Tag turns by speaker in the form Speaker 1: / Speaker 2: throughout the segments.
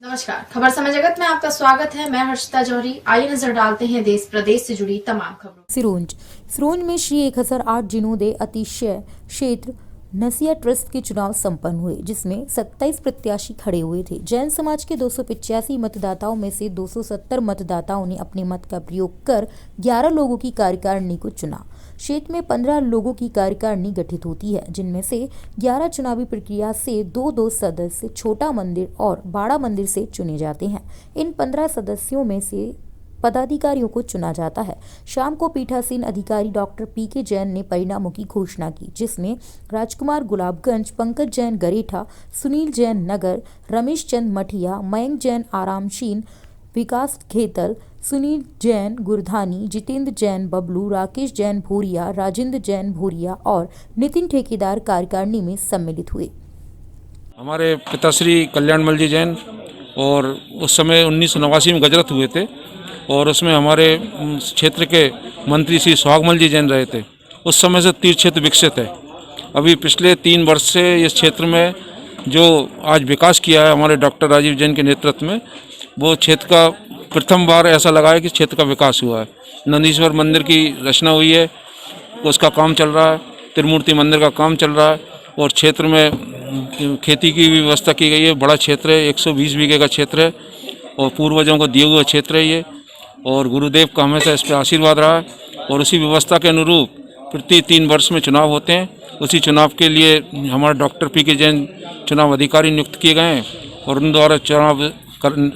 Speaker 1: नमस्कार, खबर समय जगत में आपका स्वागत है। मैं हर्षिता जौहरी। आइए नजर डालते हैं देश प्रदेश से जुड़ी तमाम खबरों।
Speaker 2: सिरोंज में श्री 1008 जिनोदय अतिशय क्षेत्र नसिया ट्रस्ट के चुनाव संपन्न हुए, जिसमें 27 प्रत्याशी खड़े हुए थे। जैन समाज के 285 मतदाताओं में से 270 मतदाताओं ने अपने मत का प्रयोग कर 11 लोगों की कार्यकारिणी को चुना। क्षेत्र में 15 लोगों की कार्यकारिणी गठित होती है, जिनमें से 11 चुनावी प्रक्रिया से 2-2 सदस्य छोटा मंदिर और बड़ा मंदिर से चुने जाते हैं। इन 15 सदस्यों में से पदाधिकारियों को चुना जाता है। शाम को पीठासीन अधिकारी डॉक्टर पीके जैन ने परिणामों की घोषणा की, जिसमें राजकुमार गुलाबगंज, पंकज जैन गरेठा, सुनील जैन नगर, रमेश चंद मठिया, मयंक जैन आरामशीन, विकास खेतल, सुनील जैन गुरधानी, जितेंद्र जैन बबलू, राकेश जैन भूरिया, राजेंद्र जैन भूरिया और नितिन ठेकेदार कार्यकारिणी में सम्मिलित हुए।
Speaker 3: हमारे पिताश्री कल्याणमल जी जैन और उस समय 1989 में गजरत हुए थे और उसमें हमारे क्षेत्र के मंत्री श्री सुहागमल जी जैन रहे थे। उस समय से तीर्थ क्षेत्र विकसित है। अभी पिछले 3 वर्ष से इस क्षेत्र में जो आज विकास किया है हमारे डॉक्टर राजीव जैन के नेतृत्व में, वो क्षेत्र का प्रथम बार ऐसा लगा है कि क्षेत्र का विकास हुआ है। नंदीश्वर मंदिर की रचना हुई है, उसका काम चल रहा है। त्रिमूर्ति मंदिर का काम चल रहा है और क्षेत्र में खेती की भी व्यवस्था की गई है। बड़ा क्षेत्र है, 120 बीघे का क्षेत्र है और पूर्वजों को दिए हुए क्षेत्र है ये, और गुरुदेव का हमेशा इस पर आशीर्वाद रहा है। और उसी व्यवस्था के अनुरूप प्रति 3 वर्ष में चुनाव होते हैं। उसी चुनाव के लिए हमारे डॉक्टर पीके जैन चुनाव अधिकारी नियुक्त किए गए हैं और उन द्वारा चुनाव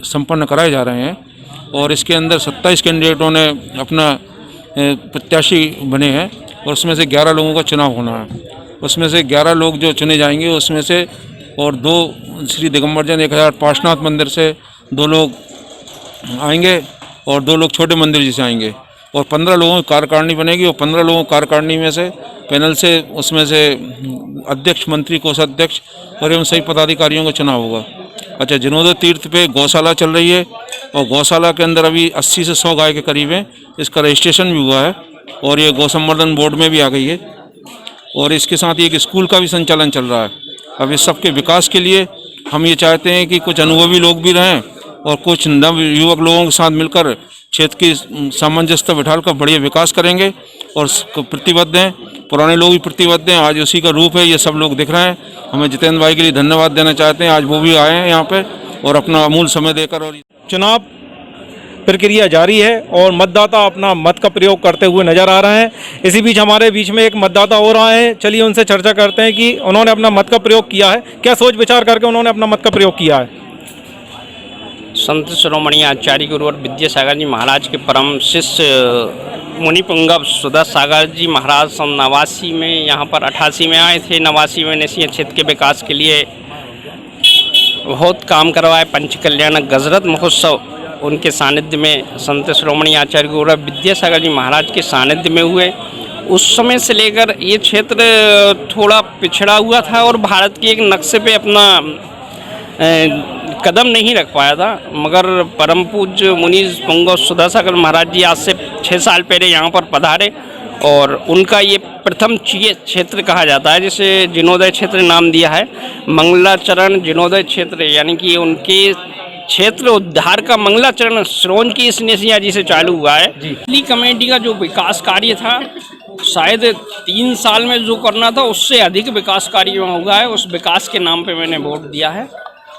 Speaker 3: संपन्न कराए जा रहे हैं। और इसके अंदर 27 कैंडिडेटों ने अपना प्रत्याशी बने हैं और उसमें से 11 लोगों का चुनाव होना है। उसमें से 11 लोग जो चुने जाएंगे उसमें से, और 2 श्री दिगंबर जैन 1008 पार्श्वनाथ मंदिर से 2 लोग आएंगे और 2 लोग छोटे मंदिर जी से आएंगे और 15 लोगों की कार्यकारिणी बनेगी। और 15 लोगों की कार्यकारिणी में से पैनल से उसमें से अध्यक्ष, मंत्री, कोषाध्यक्ष और एवं सही पदाधिकारियों का चुनाव होगा। अच्छा, जिनोदय तीर्थ पे गौशाला चल रही है और गौशाला के अंदर अभी 80 से 100 गाय के करीब हैं। इसका रजिस्ट्रेशन भी हुआ है और ये गौ संवर्धन बोर्ड में भी आ गई है। और इसके साथ ही एक स्कूल का भी संचालन चल रहा है। अब इस सब के विकास के लिए हम ये चाहते हैं कि कुछ अनुभवी लोग भी रहें और कुछ नव युवक लोगों के साथ मिलकर क्षेत्र की सामंजस्य बिठाकर बढ़िया विकास करेंगे और प्रतिबद्ध हैं। पुराने लोग भी प्रतिबद्ध हैं। आज उसी का रूप है, ये सब लोग दिख रहे हैं। हमें जितेंद्र भाई के लिए धन्यवाद देना चाहते हैं। आज वो भी आए हैं यहाँ पे और अपना अमूल समय देकर। और
Speaker 4: चुनाव प्रक्रिया जारी है और मतदाता अपना मत का प्रयोग करते हुए नजर आ रहे हैं। इसी बीच हमारे बीच में एक मतदाता और आए हैं, चलिए उनसे चर्चा करते हैं कि उन्होंने अपना मत का प्रयोग किया है, क्या सोच विचार करके उन्होंने अपना मत का प्रयोग किया है।
Speaker 5: संत शिरोमणि आचार्य गुरुवर विद्यासागर जी महाराज के परम शिष्य मुनि पुंगव सुधा सागर जी महाराज सन 89 में यहाँ पर 88 में आए थे। 89 में नसिया क्षेत्र के विकास के लिए बहुत काम करवाए। पंच कल्याण गजरत महोत्सव उनके सानिध्य में संत शिरोमणि आचार्य गुरुवर विद्यासागर जी महाराज के सानिध्य में हुए। उस समय से लेकर ये क्षेत्र थोड़ा पिछड़ा हुआ था और भारत के एक नक्शे पे अपना कदम नहीं रख पाया था। मगर परम पूज्य मुनि पुंगव सुधासागर महाराज जी आज से 6 साल पहले यहाँ पर पधारे और उनका ये प्रथम क्षेत्र कहा जाता है, जिसे जिनोदय क्षेत्र नाम दिया है। मंगलाचरण जिनोदय क्षेत्र, यानी कि उनके क्षेत्र उद्धार का मंगलाचरण सिरोंज की इस नसिया जी से चालू हुआ है। दिल्ली कमेटी का जो विकास कार्य था, शायद 3 साल में जो करना था उससे अधिक विकास कार्य हुआ है। उस विकास के नाम पे मैंने वोट दिया है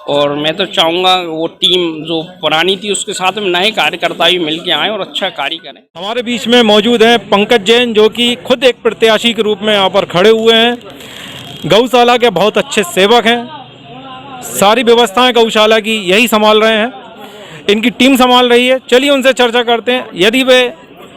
Speaker 5: और मैं तो चाहूँगा वो टीम जो पुरानी थी उसके साथ में नए कार्यकर्ता भी मिल के आएँ और अच्छा कार्य करें।
Speaker 4: हमारे बीच में मौजूद हैं पंकज जैन, जो कि खुद एक प्रत्याशी के रूप में यहाँ पर खड़े हुए हैं। गौशाला के बहुत अच्छे सेवक हैं, सारी व्यवस्थाएं गौशाला की यही संभाल रहे हैं, इनकी टीम संभाल रही है। चलिए उनसे चर्चा करते हैं। यदि वे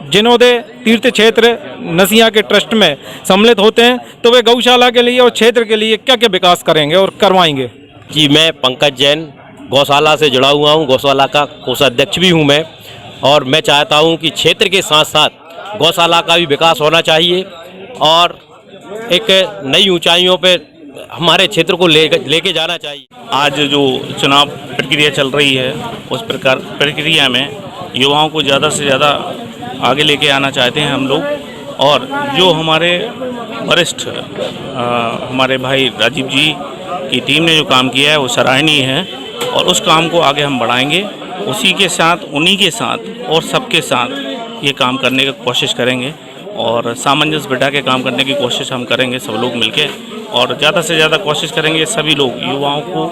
Speaker 4: जिनोदय तीर्थ क्षेत्र नसिया के ट्रस्ट में सम्मिलित होते हैं तो वे गौशाला के लिए और क्षेत्र के लिए क्या क्या विकास करेंगे और करवाएंगे।
Speaker 6: जी, मैं पंकज जैन गौशाला से जुड़ा हुआ हूँ, गौशाला का कोषाध्यक्ष भी हूँ मैं, और मैं चाहता हूँ कि क्षेत्र के साथ साथ गौशाला का भी विकास होना चाहिए और एक नई ऊंचाइयों पर हमारे क्षेत्र को लेके जाना चाहिए।
Speaker 7: आज जो चुनाव प्रक्रिया चल रही है उस प्रक्रिया में युवाओं को ज़्यादा से ज़्यादा आगे लेके आना चाहते हैं हम लोग, और जो हमारे वरिष्ठ हमारे भाई राजीव जी की टीम ने जो काम किया है वो सराहनीय है। और उस काम को आगे हम बढ़ाएंगे। उसी के साथ, उन्हीं के साथ और सबके साथ ये काम करने की कोशिश करेंगे और सामंजस्य बिठा के काम करने की कोशिश हम करेंगे सब लोग मिलके, और ज़्यादा से ज़्यादा कोशिश करेंगे सभी लोग युवाओं को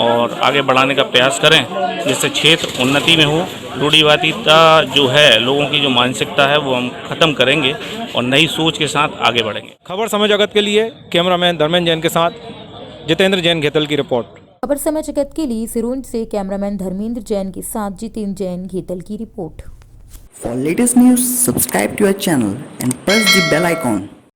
Speaker 7: और आगे बढ़ाने का प्रयास करें, जिससे क्षेत्र उन्नति में हो। रूढ़िवादिता जो है, लोगों की जो मानसिकता है, वो हम ख़त्म करेंगे और नई सोच के साथ आगे बढ़ेंगे।
Speaker 4: खबर समय जगत के लिए कैमरामैन धर्मेंद्र जैन के साथ जितेंद्र जैन घेतल की रिपोर्ट।
Speaker 2: खबर समय जगत के लिए सिरोंज से कैमरामैन धर्मेंद्र जैन के साथ जितेंद्र जैन घेतल की report.
Speaker 8: For latest news, subscribe to our channel and press the bell icon.